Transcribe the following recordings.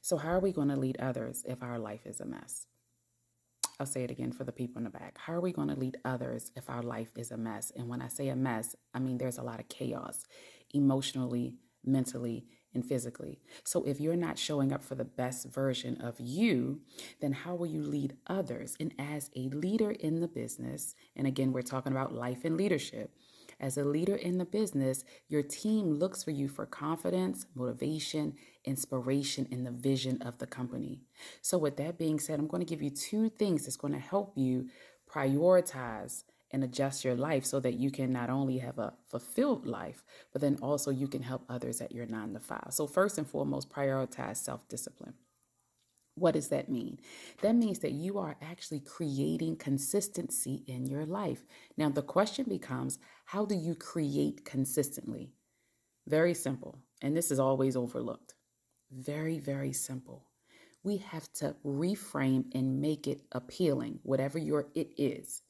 So how are we going to lead others if our life is a mess? I'll say it again for the people in the back. How are we going to lead others if our life is a mess? And when I say a mess, I mean there's a lot of chaos emotionally, mentally, and physically. So if you're not showing up for the best version of you, then how will you lead others? And as a leader in the business, and again, we're talking about life and leadership. As a leader in the business, your team looks for you for confidence, motivation, inspiration, and the vision of the company. So with that being said, I'm going to give you two things that's going to help you prioritize and adjust your life so that you can not only have a fulfilled life, but then also you can help others at your 9 to 5. So first and foremost, prioritize self-discipline. What does that mean? That means that you are actually creating consistency in your life. Now, the question becomes, how do you create consistently? Very simple. And this is always overlooked. Very, very simple. We have to reframe and make it appealing, whatever your it is.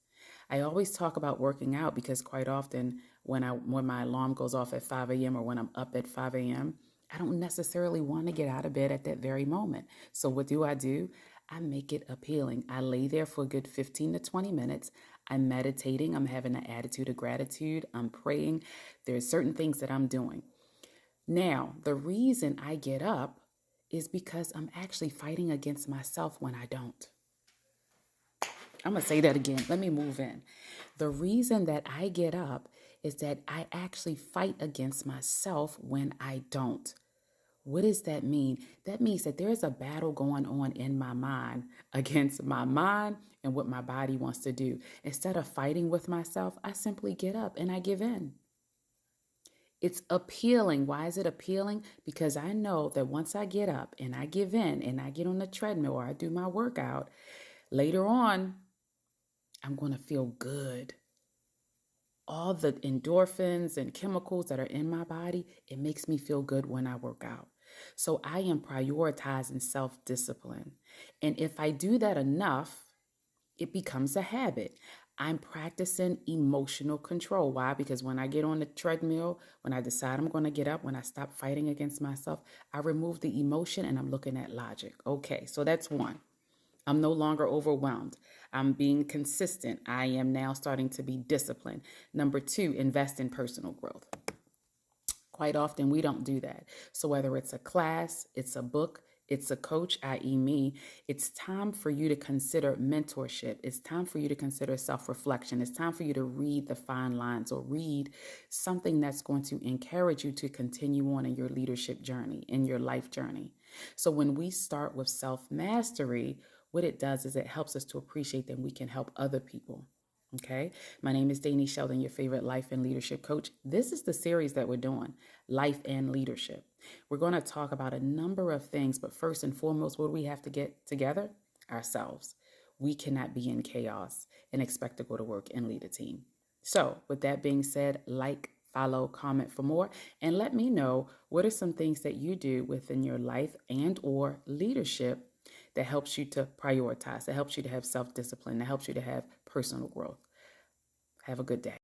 I always talk about working out because quite often when my alarm goes off at 5 a.m. or when I'm up at 5 a.m., I don't necessarily want to get out of bed at that very moment. So what do? I make it appealing. I lay there for a good 15 to 20 minutes. I'm meditating. I'm having an attitude of gratitude. I'm praying. There's certain things that I'm doing. Now, the reason I get up is because I'm actually fighting against myself when I don't. I'm going to say that again. Let me move in. The reason that I get up is that I actually fight against myself when I don't. What does that mean? That means that there is a battle going on in my mind against my mind and what my body wants to do. Instead of fighting with myself, I simply get up and I give in. It's appealing. Why is it appealing? Because I know that once I get up and I give in and I get on the treadmill or I do my workout, later on, I'm going to feel good. All the endorphins and chemicals that are in my body, it makes me feel good when I work out. So I am prioritizing self-discipline. And if I do that enough, it becomes a habit. I'm practicing emotional control. Why? Because when I get on the treadmill, when I decide I'm going to get up, when I stop fighting against myself, I remove the emotion and I'm looking at logic. Okay, so that's one. I'm no longer overwhelmed. I'm being consistent. I am now starting to be disciplined. Number two, invest in personal growth. Quite often we don't do that. So whether it's a class, it's a book, it's a coach, i.e. me, it's time for you to consider mentorship. It's time for you to consider self-reflection. It's time for you to read the fine lines or read something that's going to encourage you to continue on in your leadership journey, in your life journey. So when we start with self-mastery, what it does is it helps us to appreciate that we can help other people. Okay. My name is Dani Sheldon, your favorite life and leadership coach. This is the series that we're doing, Life and Leadership. We're going to talk about a number of things, but first and foremost, what do we have to get together? Ourselves. We cannot be in chaos and expect to go to work and lead a team. So with that being said, like, follow, comment for more, and let me know what are some things that you do within your life and or leadership that helps you to prioritize, that helps you to have self-discipline, that helps you to have personal growth. Have a good day.